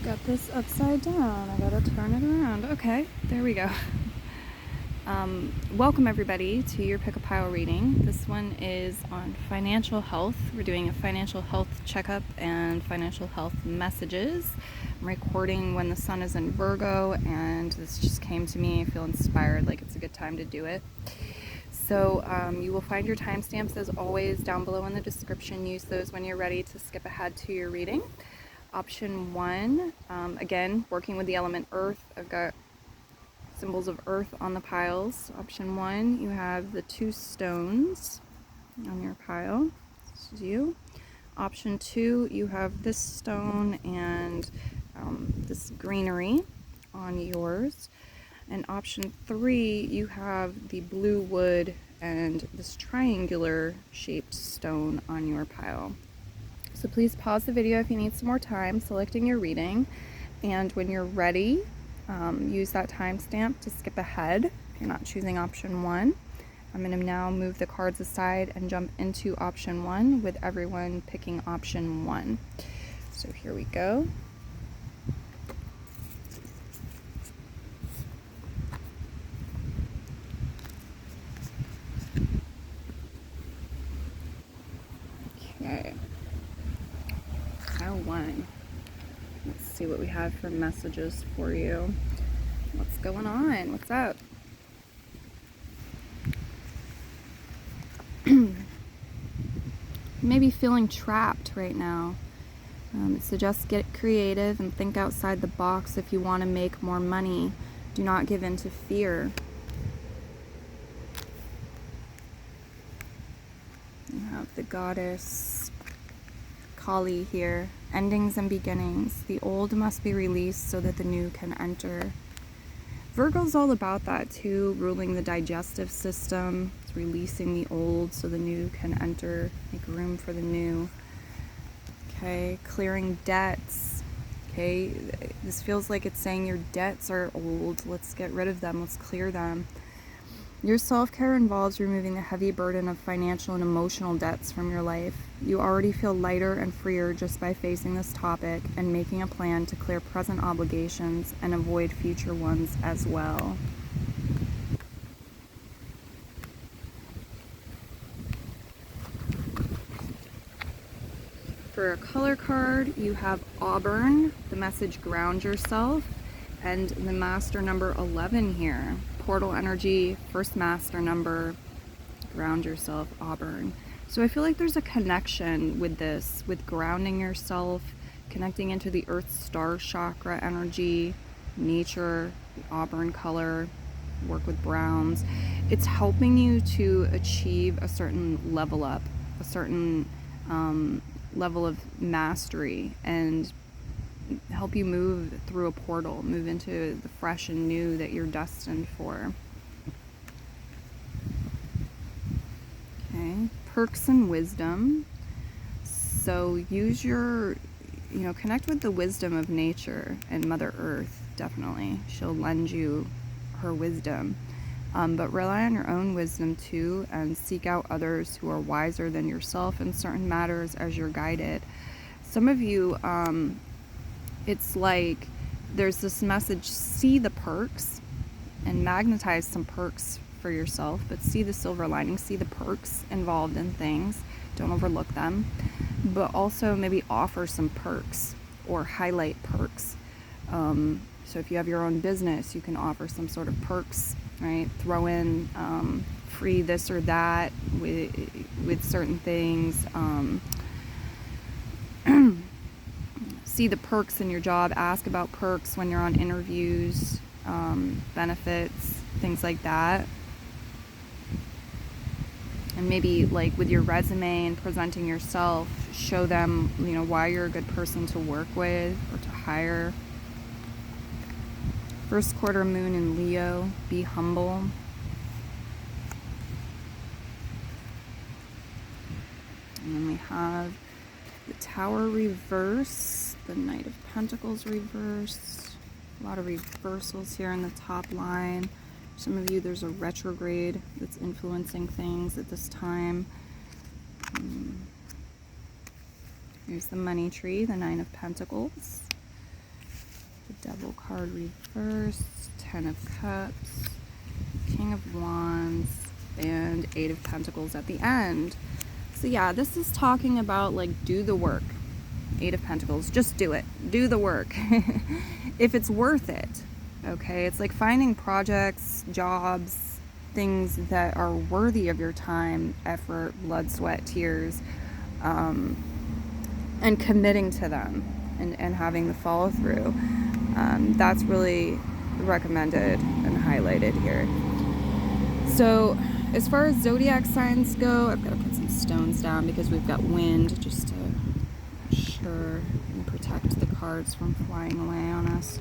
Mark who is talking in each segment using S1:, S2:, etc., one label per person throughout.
S1: got this upside down. I gotta turn it around. Okay, there we go. Welcome everybody to your Pick a Pile reading. This one is on financial health. We're doing a financial health checkup and financial health messages. I'm recording when the sun is in Virgo, and this just came to me. I feel inspired, like it's a good time to do it. So you will find your timestamps as always down below in the description. Use those when you're ready to skip ahead to your reading. Option 1, again, working with the element earth. I've got symbols of earth on the piles. Option 1, you have the 2 stones on your pile. This is you. Option 2, you have this stone and this greenery on yours. And option 3, you have the blue wood and this triangular shaped stone on your pile. So please pause the video if you need some more time selecting your reading, and when you're ready, use that timestamp to skip ahead if you're not choosing option 1. I'm going to now move the cards aside and jump into option 1 with everyone picking option 1. So here we go. Okay. Pile 1. Let's see what we have for messages for you. What's going on? What's up? Maybe feeling trapped right now. It suggests get creative and think outside the box if you want to make more money. Do not give in to fear. You have the goddess Kali here. Endings and beginnings. The old must be released so that the new can enter. Virgo's all about that too, ruling the digestive system. It's releasing the old so the new can enter, make room for the new. Okay, clearing debts. Okay, this feels like it's saying your debts are old. Let's get rid of them. Let's clear them. Your self-care involves removing the heavy burden of financial and emotional debts from your life. You already feel lighter and freer just by facing this topic and making a plan to clear present obligations and avoid future ones as well. For a color card, you have Auburn, the message ground yourself, and the master number 11 here. Portal energy, first master number, ground yourself, Auburn. So I feel like there's a connection with this, with grounding yourself, connecting into the earth star chakra energy, nature, the Auburn color, work with browns. It's helping you to achieve a certain level up, a certain level of mastery, and help you move through a portal, move into the fresh and new that you're destined for. Okay, perks and wisdom. So use your, connect with the wisdom of nature and Mother Earth, definitely. She'll lend you her wisdom. But rely on your own wisdom too, and seek out others who are wiser than yourself in certain matters as you're guided. Some of you, it's like there's this message, see the perks and magnetize some perks for yourself, but see the silver lining, see the perks involved in things. Don't overlook them, but also maybe offer some perks or highlight perks. So if you have your own business, you can offer some sort of perks, right? Throw in free this or that with certain things. See the perks in your job. Ask about perks when you're on interviews, benefits, things like that. And maybe like with your resume and presenting yourself, show them, why you're a good person to work with or to hire. First quarter moon in Leo, be humble. And then we have the Tower reverse, the Knight of Pentacles reverse. A lot of reversals here in the top line. Some of you, there's a retrograde that's influencing things at this time. Here's the money tree, the Nine of Pentacles. Devil card reverse, Ten of Cups, King of Wands, and Eight of Pentacles at the end. So yeah, this is talking about like do the work. Eight of Pentacles, just do it. Do the work. If it's worth it, okay? It's like finding projects, jobs, things that are worthy of your time, effort, blood, sweat, tears, and committing to them and having the follow through. That's really recommended and highlighted here. So as far as zodiac signs go, I've got to put some stones down because we've got wind just to ensure and protect the cards from flying away on us.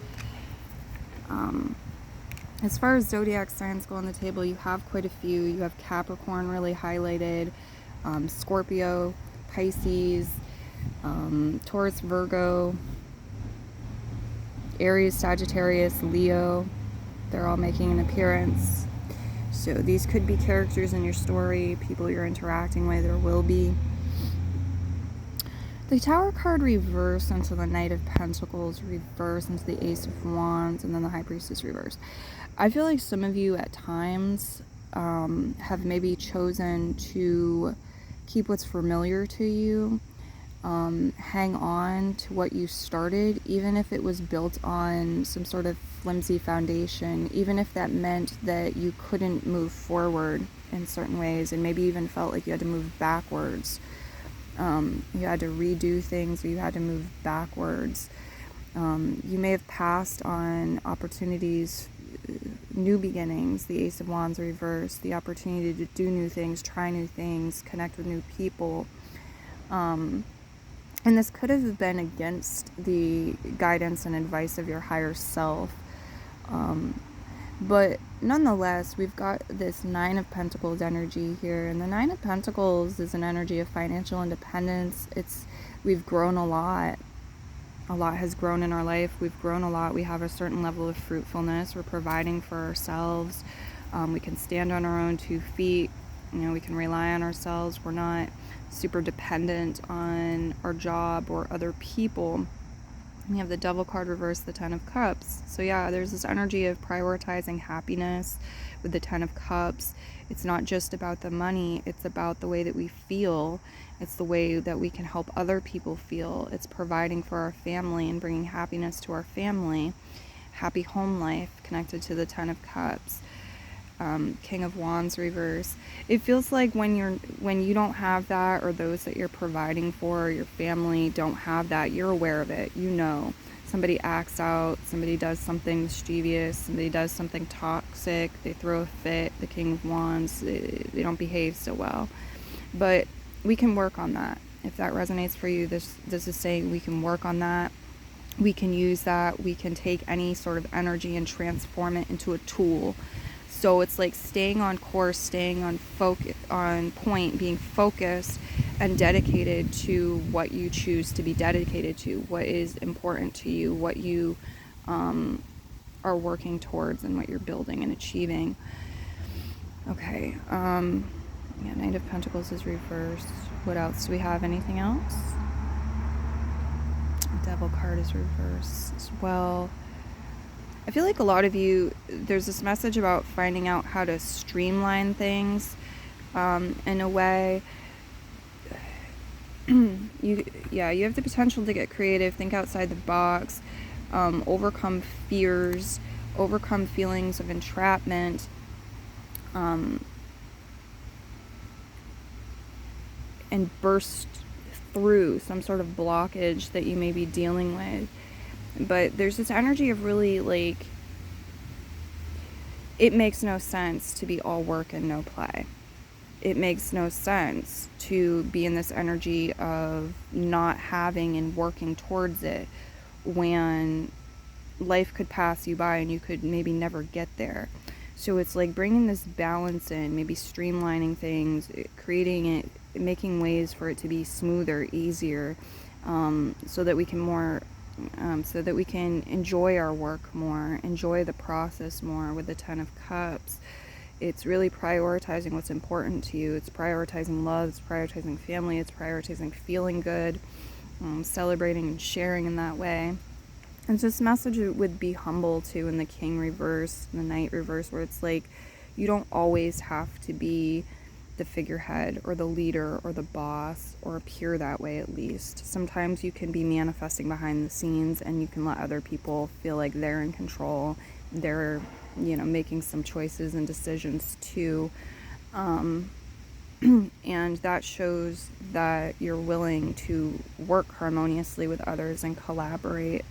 S1: As far as zodiac signs go on the table, you have quite a few. You have Capricorn really highlighted, Scorpio, Pisces, Taurus, Virgo, Aries, Sagittarius, Leo. They're all making an appearance. So these could be characters in your story, people you're interacting with or will be. The Tower card reverse into the Knight of Pentacles, reverse into the Ace of Wands, and then the High Priestess reverse. I feel like some of you at times have maybe chosen to keep what's familiar to you, hang on to what you started, even if it was built on some sort of flimsy foundation, even if that meant that you couldn't move forward in certain ways and maybe even felt like you had to move backwards. You had to redo things, or you had to move backwards. You may have passed on opportunities, new beginnings, the Ace of Wands reverse, the opportunity to do new things, try new things, connect with new people. And this could have been against the guidance and advice of your higher self. But nonetheless, we've got this Nine of Pentacles energy here. And the Nine of Pentacles is an energy of financial independence. We've grown a lot. A lot has grown in our life. We've grown a lot. We have a certain level of fruitfulness. We're providing for ourselves. We can stand on our own 2 feet. We can rely on ourselves. We're not super dependent on our job or other people. We have the Devil card reverse, the Ten of Cups. So yeah, there's this energy of prioritizing happiness with the Ten of Cups. It's not just about the money. It's about the way that we feel. It's the way that we can help other people feel. It's providing for our family and bringing happiness to our family. Happy home life connected to the Ten of Cups. King of Wands reverse. It feels like when you don't have that, or those that you're providing for, your family don't have that, you're aware of it. Somebody acts out, somebody does something mischievous, somebody does something toxic, they throw a fit, the King of Wands, they don't behave so well. But we can work on that. If that resonates for you, this is saying we can work on that. We can use that. We can take any sort of energy and transform it into a tool. So it's like staying on course, staying on point, being focused and dedicated to what you choose to be dedicated to, what is important to you, what you are working towards, and what you're building and achieving. Okay. Yeah, Knight of Pentacles is reversed. What else? Do we have anything else? Devil card is reversed as well. I feel like a lot of you, there's this message about finding out how to streamline things in a way. You have the potential to get creative, think outside the box, overcome fears, overcome feelings of entrapment, and burst through some sort of blockage that you may be dealing with. But there's this energy of really, like, it makes no sense to be all work and no play. It makes no sense to be in this energy of not having and working towards it when life could pass you by and you could maybe never get there. So it's like bringing this balance in, maybe streamlining things, creating it, making ways for it to be smoother, easier, so that we can enjoy our work more, enjoy the process more with the Ten of Cups. It's really prioritizing what's important to you. It's prioritizing love, it's prioritizing family, it's prioritizing feeling good, celebrating and sharing in that way. And this message would be humble too in the King reverse, the Knight reverse, where it's like you don't always have to be the figurehead or the leader or the boss, or appear that way at least. Sometimes you can be manifesting behind the scenes and you can let other people feel like they're in control. They're, making some choices and decisions too. And that shows that you're willing to work harmoniously with others and collaborate.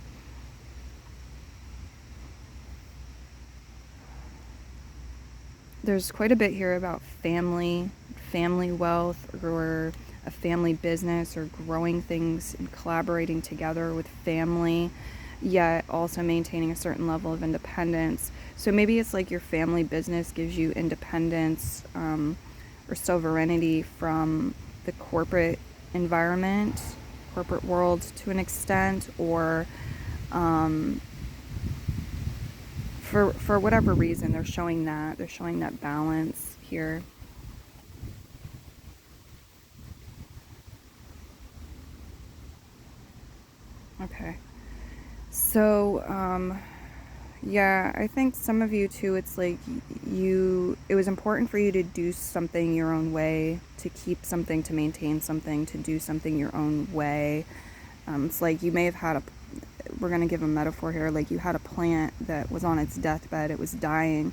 S1: There's quite a bit here about family wealth, or a family business, or growing things and collaborating together with family, yet also maintaining a certain level of independence. So maybe it's like your family business gives you independence, or sovereignty from the corporate environment, corporate world to an extent, or for whatever reason they're showing that balance here. Okay. So, yeah, I think some of you too, it's like it was important for you to do something your own way, to keep something, to maintain something, to do something your own way. It's like you may have had we're going to give a metaphor here, like you had a plant that was on its deathbed, it was dying,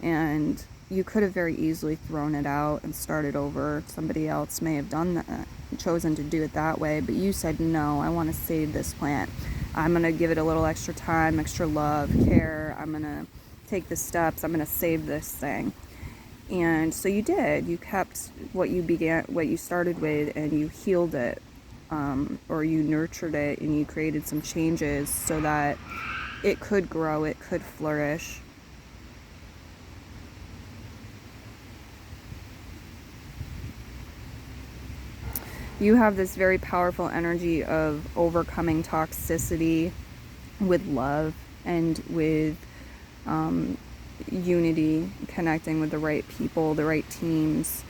S1: and you could have very easily thrown it out and started over. Somebody else may have done that, chosen to do it that way, but you said, no, I want to save this plant. I'm going to give it a little extra time, extra love, care. I'm going to take the steps. I'm going to save this thing. And so you did. You kept what you started with, and you healed it, or you nurtured it, and you created some changes so that it could grow, it could flourish. You have this very powerful energy of overcoming toxicity with love and with unity, connecting with the right people, the right teams,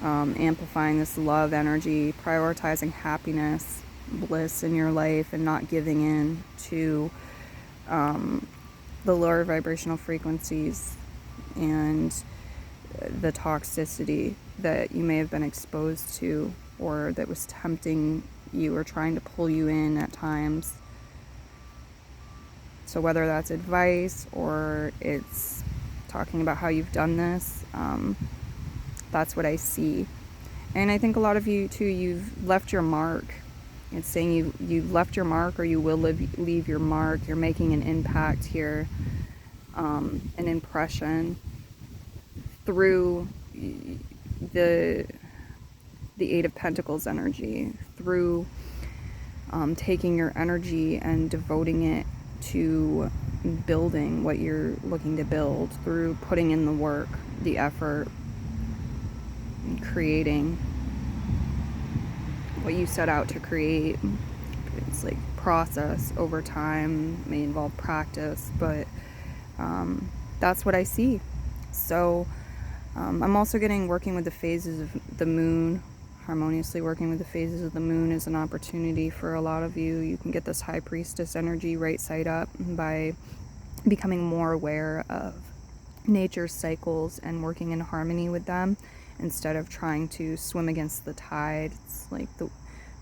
S1: amplifying this love energy, prioritizing happiness, bliss in your life, and not giving in to the lower vibrational frequencies and the toxicity that you may have been exposed to, or that was tempting you or trying to pull you in at times. So whether that's advice or it's talking about how you've done this, that's what I see. And I think a lot of you too, you've left your mark. It's saying you've left your mark, or you will leave your mark. You're making an impact here, an impression through the Eight of Pentacles energy, through taking your energy and devoting it to building what you're looking to build, through putting in the work, the effort, and creating what you set out to create. It's like process over time, may involve practice, but that's what I see. So I'm also working with the phases of the moon. Harmoniously working with the phases of the moon is an opportunity for a lot of you. You can get this high priestess energy right side up by becoming more aware of nature's cycles and working in harmony with them, instead of trying to swim against the tide. It's like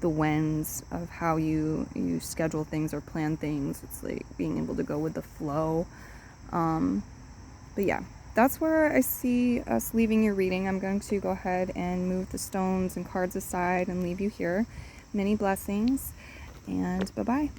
S1: the winds of how you schedule things or plan things. It's like being able to go with the flow. But yeah, that's where I see us leaving your reading. I'm going to go ahead and move the stones and cards aside and leave you here. Many blessings, and bye-bye.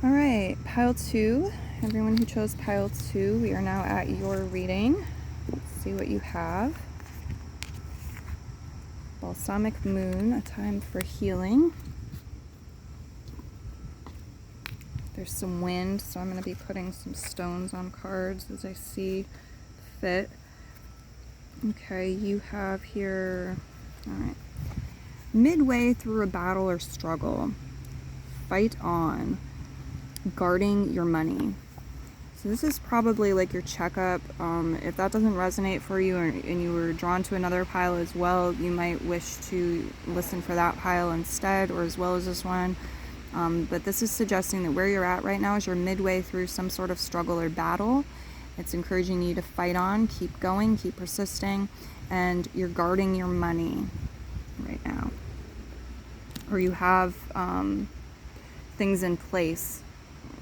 S1: All right, pile 2. Everyone who chose pile 2, we are now at your reading. Let's see what you have. Balsamic Moon, a time for healing. There's some wind, so I'm going to be putting some stones on cards as I see fit. Okay, you have here, all right, midway through a battle or struggle, fight on, guarding your money. So this is probably like your checkup. If that doesn't resonate for you, and you were drawn to another pile as well, you might wish to listen for that pile instead, or as well as this one. But this is suggesting that where you're at right now is you're midway through some sort of struggle or battle. It's encouraging you to fight on, keep going, keep persisting, and you're guarding your money right now. Or you have things in place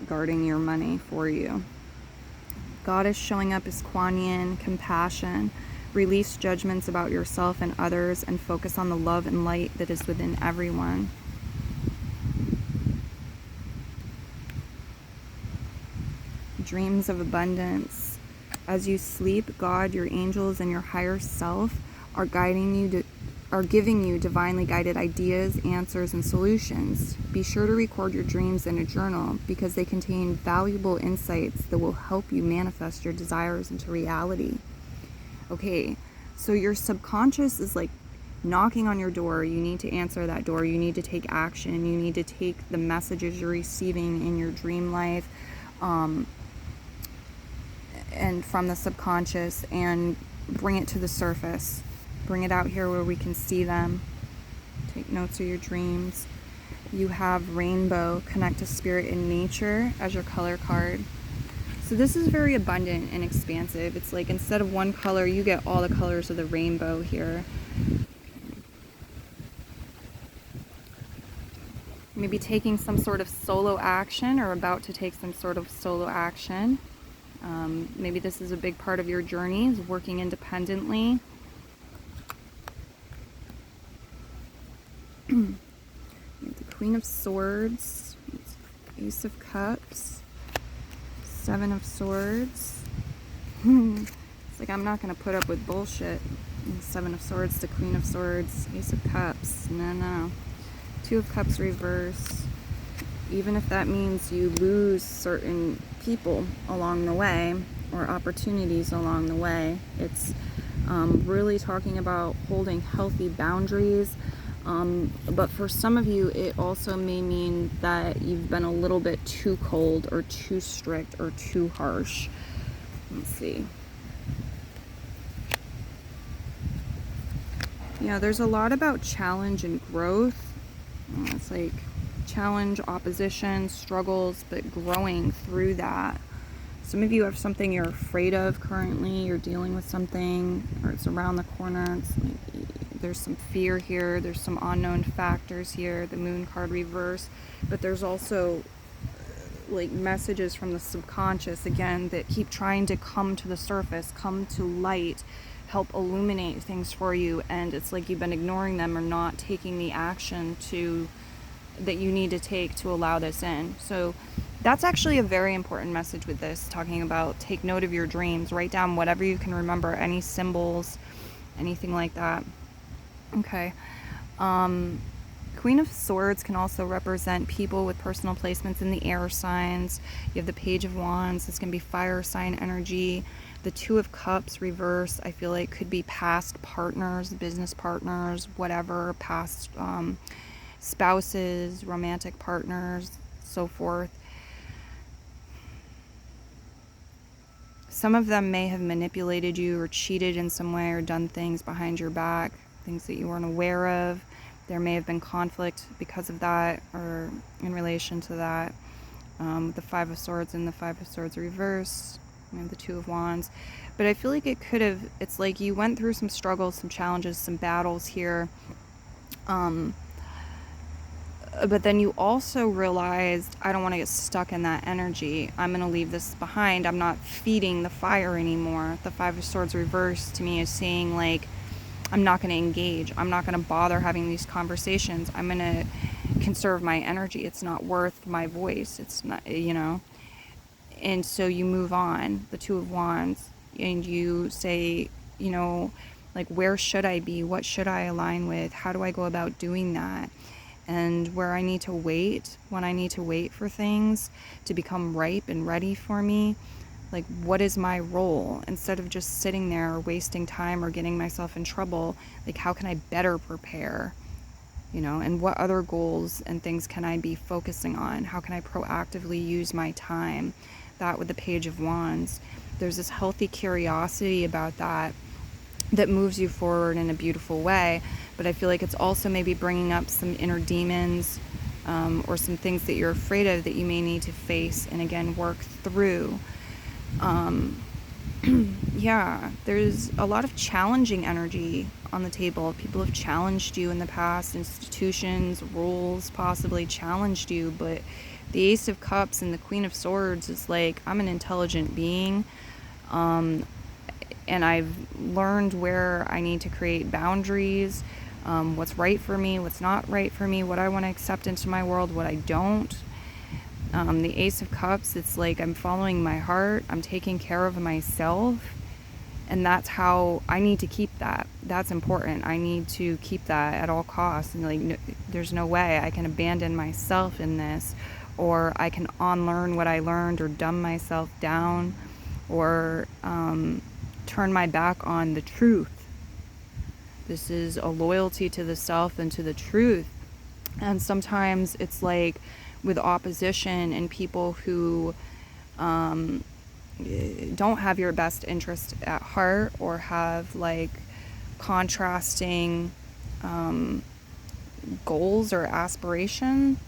S1: guarding your money for you. God is showing up as Kuan Yin, compassion. Release judgments about yourself and others and focus on the love and light that is within everyone. Dreams of abundance. As you sleep, God, your angels, and your higher self are giving you divinely guided ideas, answers, and solutions. Be sure to record your dreams in a journal because they contain valuable insights that will help you manifest your desires into reality. Okay, so your subconscious is like knocking on your door. You need to answer that door. You need to take action. You need to take the messages you're receiving in your dream life and from the subconscious and bring it to the surface. Bring it out here where we can see them. Take notes of your dreams. You have rainbow, connect to spirit and nature as your color card. So this is very abundant and expansive. It's like instead of one color, you get all the colors of the rainbow here. Maybe taking some sort of solo action or about to take some sort of solo action. Maybe this is a big part of your journey, is working independently. The Queen of Swords, Ace of Cups, Seven of Swords. It's like I'm not going to put up with bullshit. Seven of Swords, the Queen of Swords, Ace of Cups. No. Two of Cups reverse. Even if that means you lose certain people along the way or opportunities along the way, it's really talking about holding healthy boundaries. But for some of you, it also may mean that you've been a little bit too cold or too strict or too harsh. Let's see. Yeah, there's a lot about challenge and growth. It's like challenge, opposition, struggles, but growing through that. Some of you have something you're afraid of currently. You're dealing with something, or it's around the corner. It's like there's some fear here. There's some unknown factors here. The Moon card reverse, but there's also like messages from the subconscious again that keep trying to come to the surface, come to light, help illuminate things for you, and it's like you've been ignoring them or not taking the action that you need to take to allow this in. So that's actually a very important message with this, talking about take note of your dreams, write down whatever you can remember, any symbols, anything like that. Okay. Queen of Swords can also represent people with personal placements in the air signs. You have the Page of Wands. This can be fire sign energy. The Two of Cups reverse, I feel like could be past partners, business partners, whatever, past spouses, romantic partners, so forth. Some of them may have manipulated you or cheated in some way or done things behind your back, things that you weren't aware of. There may have been conflict because of that or in relation to that. The Five of Swords and the Five of Swords reverse, the Two of Wands. But I feel like it's like you went through some struggles, some challenges, some battles here. But then you also realized, I don't want to get stuck in that energy. I'm going to leave this behind. I'm not feeding the fire anymore. The Five of Swords reverse to me is saying like, I'm not going to engage. I'm not going to bother having these conversations. I'm going to conserve my energy. It's not worth my voice. It's not, And so you move on, the Two of Wands, and you say, like, where should I be? What should I align with? How do I go about doing that? And where I need to wait, when I need to wait for things to become ripe and ready for me, Like, what is my role? Instead of just sitting there or wasting time or getting myself in trouble, like, how can I better prepare? And what other goals and things can I be focusing on? How can I proactively use my time? That with the Page of Wands, there's this healthy curiosity about that moves you forward in a beautiful way. But I feel like it's also maybe bringing up some inner demons, or some things that you're afraid of that you may need to face and again work through. Yeah, there's a lot of challenging energy on the table. People have challenged you in the past, institutions, rules possibly challenged you, but the Ace of Cups and the Queen of Swords is like, I'm an intelligent being, and I've learned where I need to create boundaries, what's right for me, what's not right for me, what I want to accept into my world, what I don't. The Ace of Cups, it's like I'm following my heart, I'm taking care of myself, and that's how I need to keep that. That's important. I need to keep that at all costs. And like, there's no way I can abandon myself in this, or I can unlearn what I learned, or dumb myself down, or turn my back on the truth. This is a loyalty to the self and to the truth. And sometimes it's like with opposition and people who don't have your best interest at heart, or have like contrasting goals or aspirations,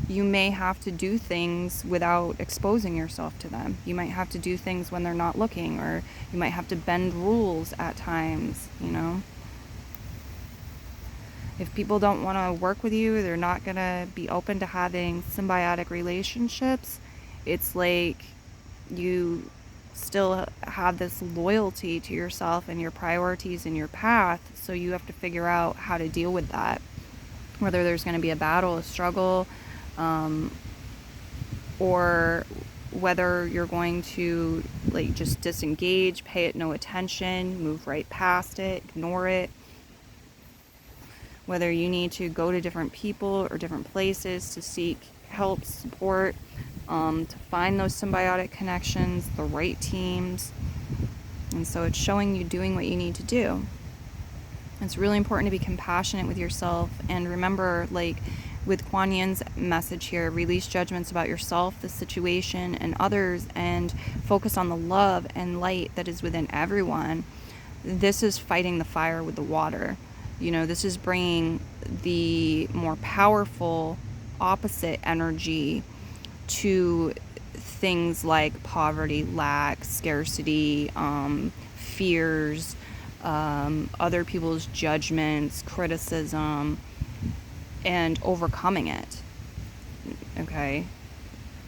S1: you may have to do things without exposing yourself to them. You might have to do things when they're not looking, or you might have to bend rules at times, If people don't want to work with you, they're not going to be open to having symbiotic relationships. It's like you still have this loyalty to yourself and your priorities and your path, so you have to figure out how to deal with that. Whether there's going to be a battle, a struggle, or whether you're going to like just disengage, pay it no attention, move right past it, ignore it. Whether you need to go to different people or different places to seek help, support, to find those symbiotic connections, the right teams. And so it's showing you doing what you need to do. It's really important to be compassionate with yourself, and remember, like with Kuan Yin's message here, release judgments about yourself, the situation, and others, and focus on the love and light that is within everyone. This is fighting the fire with the water. This is bringing the more powerful opposite energy to things like poverty, lack, scarcity, fears, other people's judgments, criticism, and overcoming it. Okay?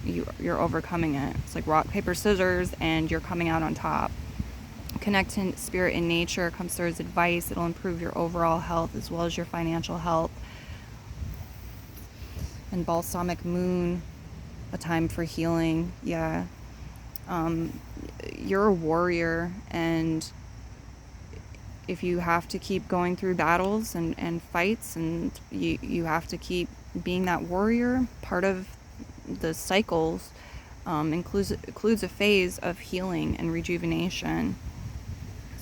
S1: You're overcoming it. It's like rock, paper, scissors, and you're coming out on top. Connect to spirit and nature comes through as advice. It'll improve your overall health as well as your financial health. And balsamic moon, a time for healing. Yeah. You're a warrior, and if you have to keep going through battles and fights, and you have to keep being that warrior, part of the cycles includes a phase of healing and rejuvenation.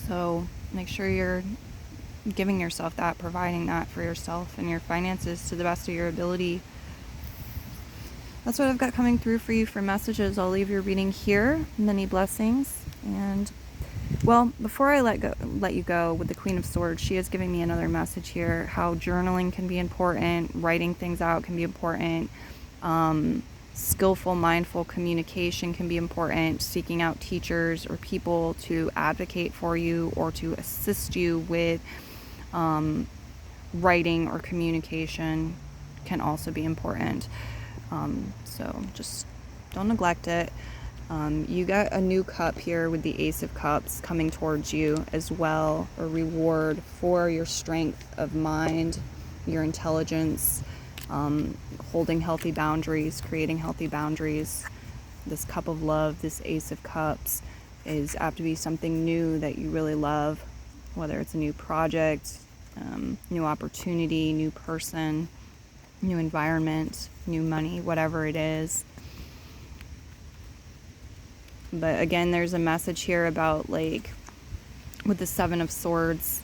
S1: So make sure you're giving yourself that, providing that for yourself and your finances to the best of your ability. That's what I've got coming through for you for messages. I'll leave your reading here. Many blessings. And, well, before I let you go with the Queen of Swords, she is giving me another message here, how journaling can be important, writing things out can be important, skillful, mindful communication can be important, seeking out teachers or people to advocate for you or to assist you with writing or communication can also be important. So just don't neglect it. You got a new cup here with the Ace of Cups coming towards you as well, a reward for your strength of mind, your intelligence, holding healthy boundaries, creating healthy boundaries. This cup of love, this Ace of Cups, is apt to be something new that you really love, whether it's a new project, new opportunity, new person, new environment, new money, whatever it is. But again, there's a message here about, like, with the Seven of Swords,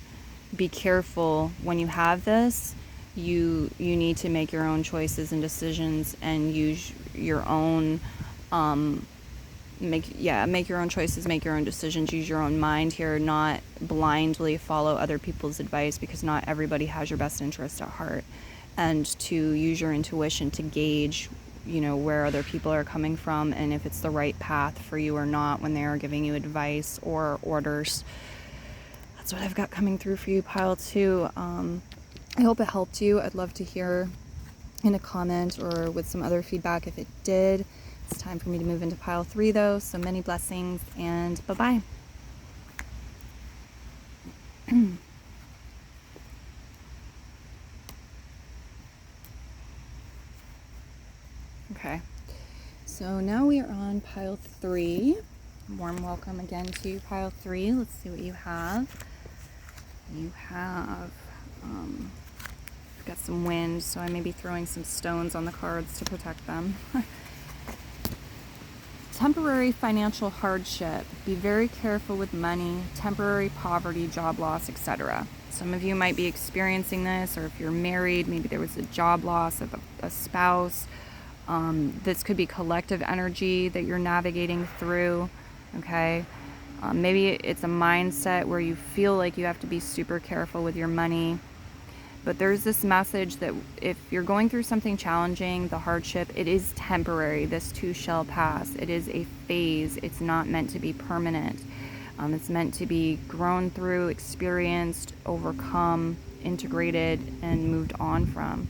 S1: be careful when you have this. You need to make your own choices and decisions and use your own make your own choices, make your own decisions, use your own mind here, not blindly follow other people's advice, because not everybody has your best interest at heart. And to use your intuition to gauge, where other people are coming from and if it's the right path for you or not when they are giving you advice or orders. That's what I've got coming through for you, pile 2. I hope it helped you. I'd love to hear in a comment or with some other feedback if it did. It's time for me to move into pile 3 though, so many blessings and bye-bye. Okay, so now we are on pile 3. Warm welcome again to pile 3. Let's see what you have. You have, I've got some wind, so I may be throwing some stones on the cards to protect them. Temporary financial hardship. Be very careful with money, temporary poverty, job loss, etc. Some of you might be experiencing this, or if you're married, maybe there was a job loss of a spouse. This could be collective energy that you're navigating through, okay? Maybe it's a mindset where you feel like you have to be super careful with your money. But there's this message that if you're going through something challenging, the hardship, it is temporary. This too shall pass. It is a phase. It's not meant to be permanent. It's meant to be grown through, experienced, overcome, integrated, and moved on from.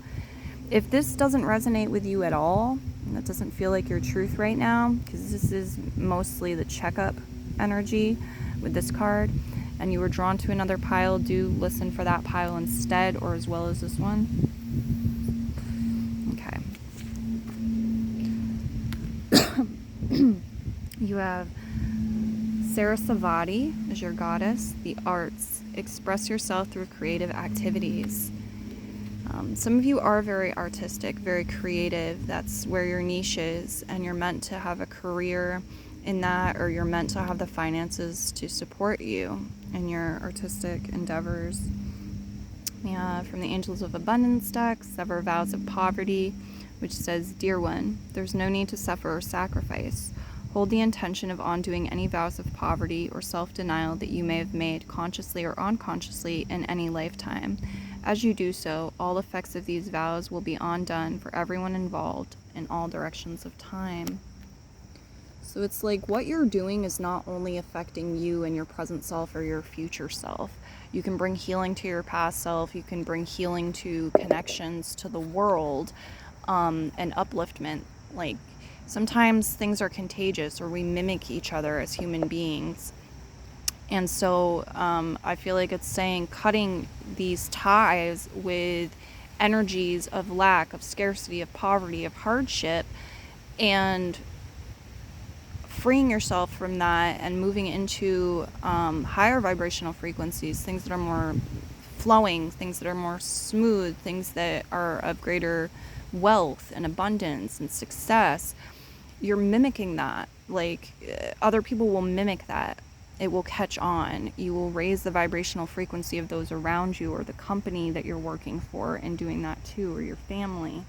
S1: If this doesn't resonate with you at all, and that doesn't feel like your truth right now, because this is mostly the checkup energy with this card, and you were drawn to another pile, do listen for that pile instead, or as well as this one. Okay. You have Sarasvati as your goddess, the arts. Express yourself through creative activities. Some of you are very artistic, very creative. That's where your niche is, and you're meant to have a career in that, or you're meant to have the finances to support you in your artistic endeavors. Yeah, from the Angels of Abundance deck, sever vows of poverty, which says, Dear one, there's no need to suffer or sacrifice. Hold the intention of undoing any vows of poverty or self-denial that you may have made consciously or unconsciously in any lifetime. As you do so, all effects of these vows will be undone for everyone involved in all directions of time. So it's like what you're doing is not only affecting you and your present self or your future self. You can bring healing to your past self. You can bring healing to connections to the world, and upliftment. Like, sometimes things are contagious, or we mimic each other as human beings. And so I feel like it's saying cutting these ties with energies of lack, of scarcity, of poverty, of hardship, and freeing yourself from that and moving into higher vibrational frequencies, things that are more flowing, things that are more smooth, things that are of greater wealth and abundance and success. You're mimicking that. Like, other people will mimic that. It will catch on. You will raise the vibrational frequency of those around you, or the company that you're working for, and doing that too, or your family.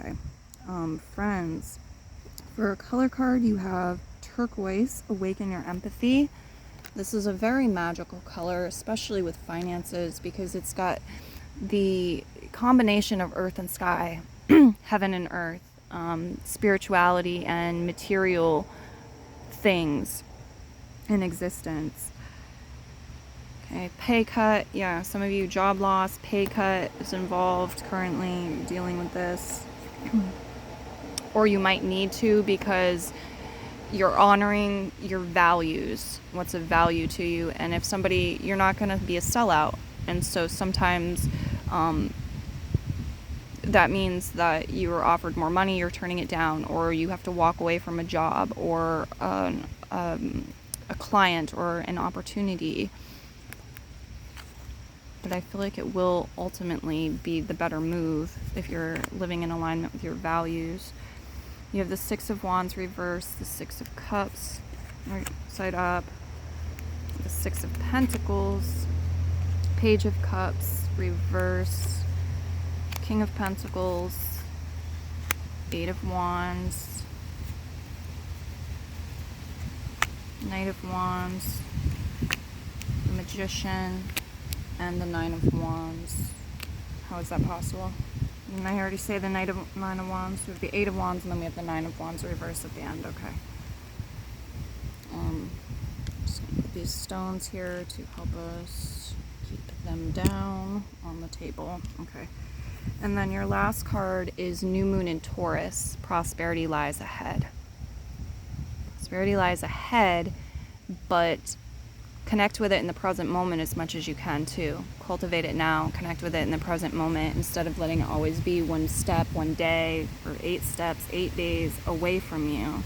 S1: Okay. Friends. For a color card, you have turquoise, awaken your empathy. This is a very magical color, especially with finances, because it's got the combination of earth and sky, heaven and earth, spirituality and material things in existence. Okay, pay cut. Yeah, some of you, job loss, pay cut is involved currently dealing with this. Or you might need to, because you're honoring your values, what's of value to you. And if somebody, you're not going to be a sellout. And so sometimes that means that you were offered more money, you're turning it down, or you have to walk away from a job, or a client, or an opportunity. But I feel like it will ultimately be the better move if you're living in alignment with your values. You have the Six of Wands reversed, the Six of Cups right side up, the Six of Pentacles, Page of Cups reverse, King of Pentacles, Eight of Wands, Knight of Wands, the Magician, and the Nine of Wands. How is that possible? Didn't I already say the Nine of Wands? It would be Eight of Wands, and then we have the Nine of Wands reversed at the end. Okay. Just gonna put these stones here to help us keep them down on the table. Okay. And then your last card is New Moon in Taurus. Prosperity lies ahead. Prosperity lies ahead, but connect with it in the present moment as much as you can too. Cultivate it now. Connect with it in the present moment instead of letting it always be one step, one day, or 8 steps, 8 days away from you.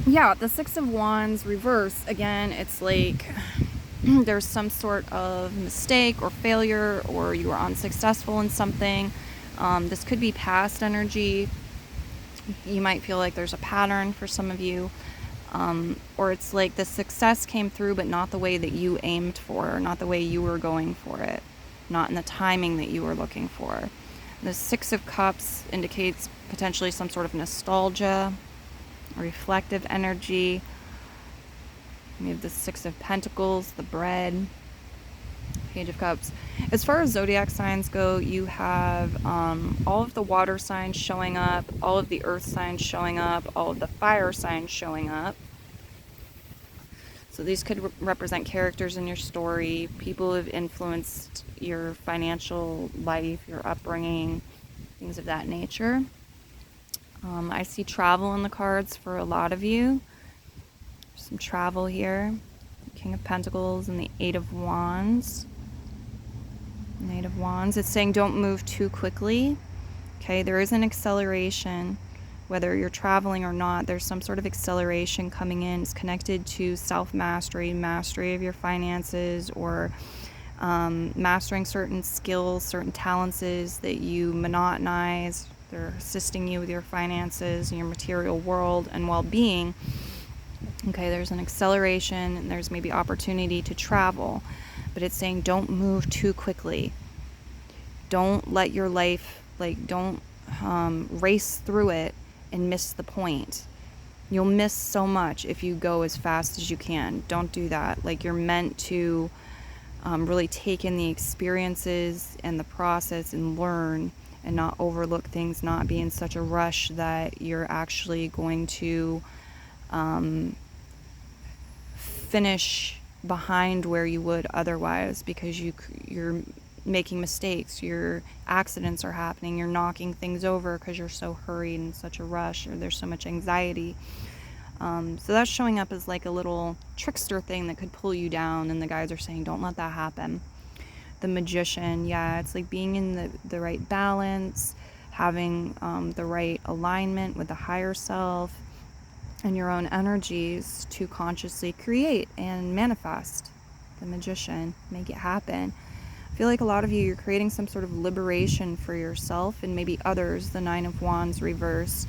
S1: Yeah, the Six of Wands reverse, again, it's like there's some sort of mistake or failure, or you were unsuccessful in something. This could be past energy. You might feel like there's a pattern for some of you. Or it's like the success came through, but not the way that you aimed for, not the way you were going for it, not in the timing that you were looking for. The Six of Cups indicates potentially some sort of nostalgia, reflective energy. We have the Six of Pentacles, the bread, Page of Cups. As far as zodiac signs go, you have all of the water signs showing up, all of the earth signs showing up, all of the fire signs showing up. So these could represent characters in your story, people who have influenced your financial life, your upbringing, things of that nature. I see travel in the cards for a lot of you. Some travel here. King of Pentacles and the Eight of Wands. Knight of Wands. It's saying don't move too quickly. Okay, there is an acceleration. Whether you're traveling or not, there's some sort of acceleration coming in. It's connected to self-mastery, mastery of your finances, or mastering certain skills, certain talents that you monotonize. They're assisting you with your finances and your material world and well-being. Okay, there's an acceleration and there's maybe opportunity to travel, but it's saying don't move too quickly. Don't let your life, don't race through it and miss the point. You'll miss so much if you go as fast as you can. Don't do that. You're meant to really take in the experiences and the process and learn and not overlook things, not be in such a rush that you're actually going to finish behind where you would otherwise, because you're making mistakes, your accidents are happening, you're knocking things over because you're so hurried and such a rush, or there's so much anxiety. So that's showing up as like a little trickster thing that could pull you down, and the guys are saying don't let that happen. The Magician, yeah, it's like being in the right balance, having the right alignment with the higher self and your own energies to consciously create and manifest. The Magician, make it happen. I feel like a lot of you're creating some sort of liberation for yourself and maybe others. The Nine of Wands reverse.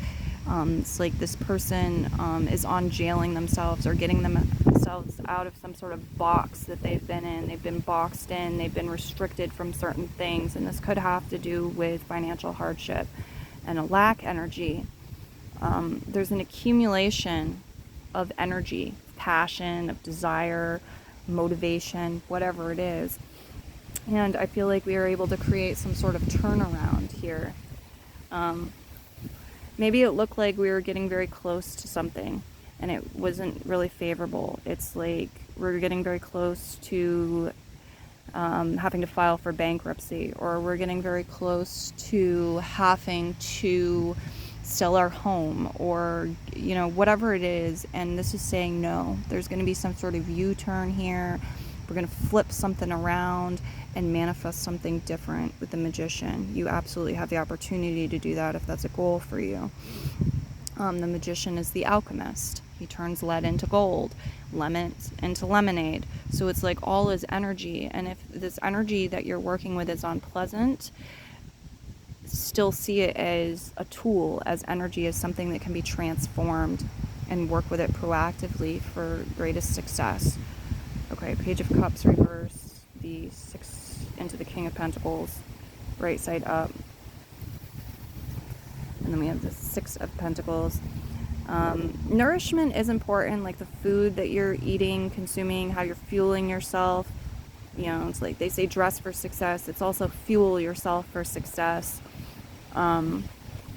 S1: It's like this person is unjailing themselves or getting themselves out of some sort of box that they've been in. They've been boxed in, they've been restricted from certain things, and this could have to do with financial hardship and a lack energy. There's an accumulation of energy, passion, of desire, motivation, whatever it is. And I feel like we are able to create some sort of turnaround here. Maybe it looked like we were getting very close to something and it wasn't really favorable. It's like we're getting very close to having to file for bankruptcy, or we're getting very close to having to sell our home, or whatever it is. And this is saying no, there's going to be some sort of U-turn here. We're going to flip something around and manifest something different with the Magician. You absolutely have the opportunity to do that if that's a goal for you. The Magician is the alchemist. He turns lead into gold, lemon into lemonade. So it's like all is energy. And if this energy that you're working with is unpleasant, still see it as a tool, as energy, as something that can be transformed, and work with it proactively for greatest success. Okay, Page of Cups reverse, the 6 into the King of Pentacles, right side up. And then we have the 6 of Pentacles. Nourishment is important, like the food that you're eating, consuming, how you're fueling yourself. You know, it's like they say dress for success. It's also fuel yourself for success. And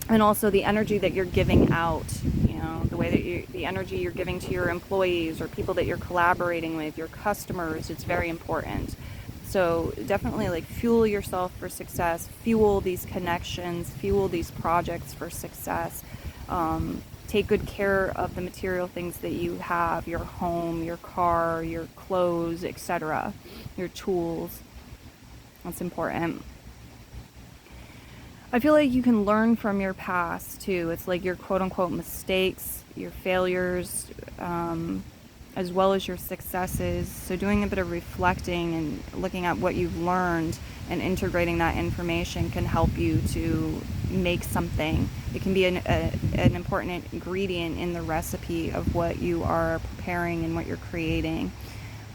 S1: also the energy that you're giving out, you know, the way that the energy you're giving to your employees or people that you're collaborating with, your customers, it's very important. So definitely like fuel yourself for success, fuel these connections, fuel these projects for success. Take good care of the material things that you have, your home, your car, your clothes, etc., your tools. That's important. I feel like you can learn from your past too. It's like your quote-unquote mistakes, your failures, as well as your successes. So doing a bit of reflecting and looking at what you've learned and integrating that information can help you to make something. It can be an important ingredient in the recipe of what you are preparing and what you're creating.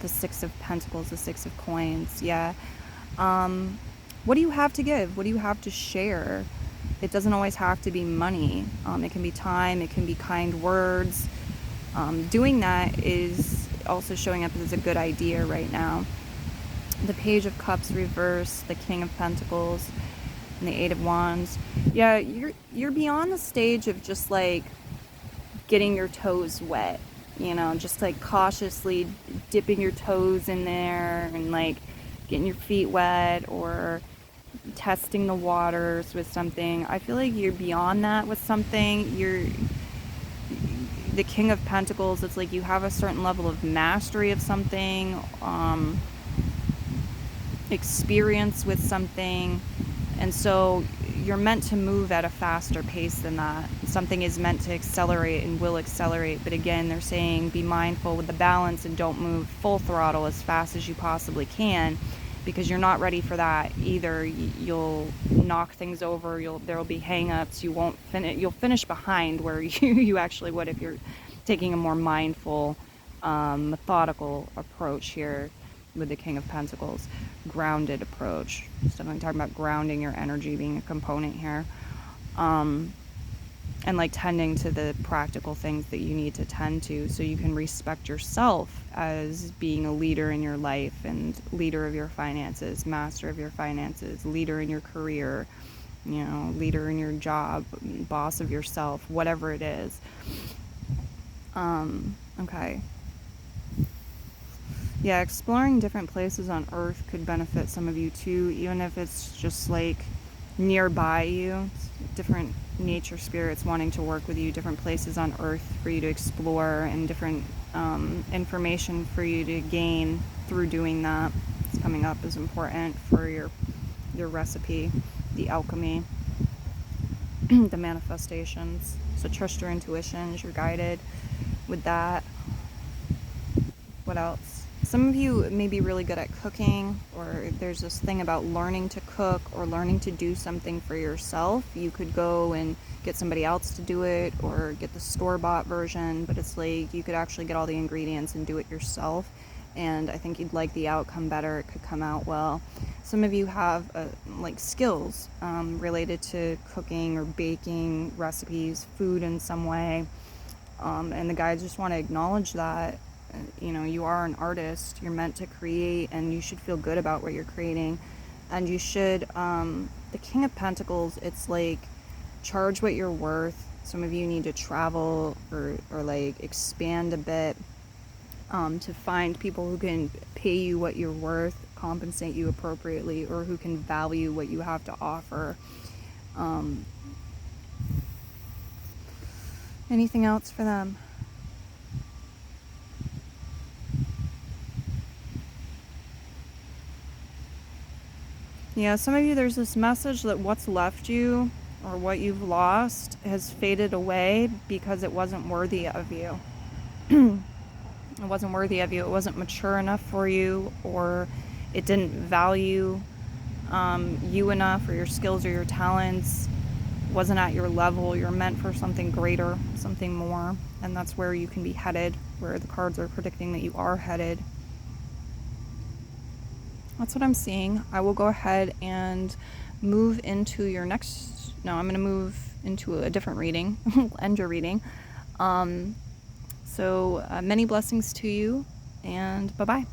S1: The 6 of Pentacles, the 6 of Coins, yeah. What do you have to give? What do you have to share? It doesn't always have to be money. It can be time, it can be kind words. Doing that is also showing up as a good idea right now. The Page of Cups reverse, the King of Pentacles, and the 8 of Wands. Yeah, you're beyond the stage of just like getting your toes wet, you know, just like cautiously dipping your toes in there and like getting your feet wet or testing the waters with something. I feel like you're beyond that with something. You're the King of Pentacles. It's like you have a certain level of mastery of something, experience with something, and so you're meant to move at a faster pace than that. Something is meant to accelerate and will accelerate, but again, they're saying be mindful with the balance and don't move full throttle as fast as you possibly can, because you're not ready for that either. You'll knock things over, there'll be hang-ups, you'll finish behind where you actually would if you're taking a more mindful, methodical approach here with the King of Pentacles. Grounded approach. It's definitely talking about grounding your energy being a component here. And like tending to the practical things that you need to tend to so you can respect yourself as being a leader in your life and leader of your finances, master of your finances, leader in your career, you know, leader in your job, boss of yourself, whatever it is. Okay. Yeah, exploring different places on Earth could benefit some of you too, even if it's just like nearby you. Different nature spirits wanting to work with you, different places on Earth for you to explore, and different information for you to gain through doing that. It's coming up as important for your recipe, the alchemy, the manifestations. So trust your intuitions, you're guided with that. What else? Some of you may be really good at cooking, or there's this thing about learning to cook or learning to do something for yourself. You could go and get somebody else to do it or get the store-bought version, but it's like you could actually get all the ingredients and do it yourself, and I think you'd like the outcome better. It could come out well. Some of you have like skills related to cooking or baking, recipes, food in some way, and the guides just want to acknowledge that. You know, you are an artist, you're meant to create, and you should feel good about what you're creating. And you should, the King of Pentacles, it's like charge what you're worth. Some of you need to travel or like expand a bit to find people who can pay you what you're worth, compensate you appropriately, or who can value what you have to offer. Anything else for them? Yeah, some of you, there's this message that what's left you or what you've lost has faded away because it wasn't worthy of you. It wasn't worthy of you. It wasn't mature enough for you, or it didn't value you enough, or your skills or your talents wasn't at your level. You're meant for something greater, something more, and that's where you can be headed, where the cards are predicting that you are headed. That's what I'm seeing. I will go ahead and move into your next, no, I'm going to move into a different reading, end your reading. So many blessings to you, and bye-bye.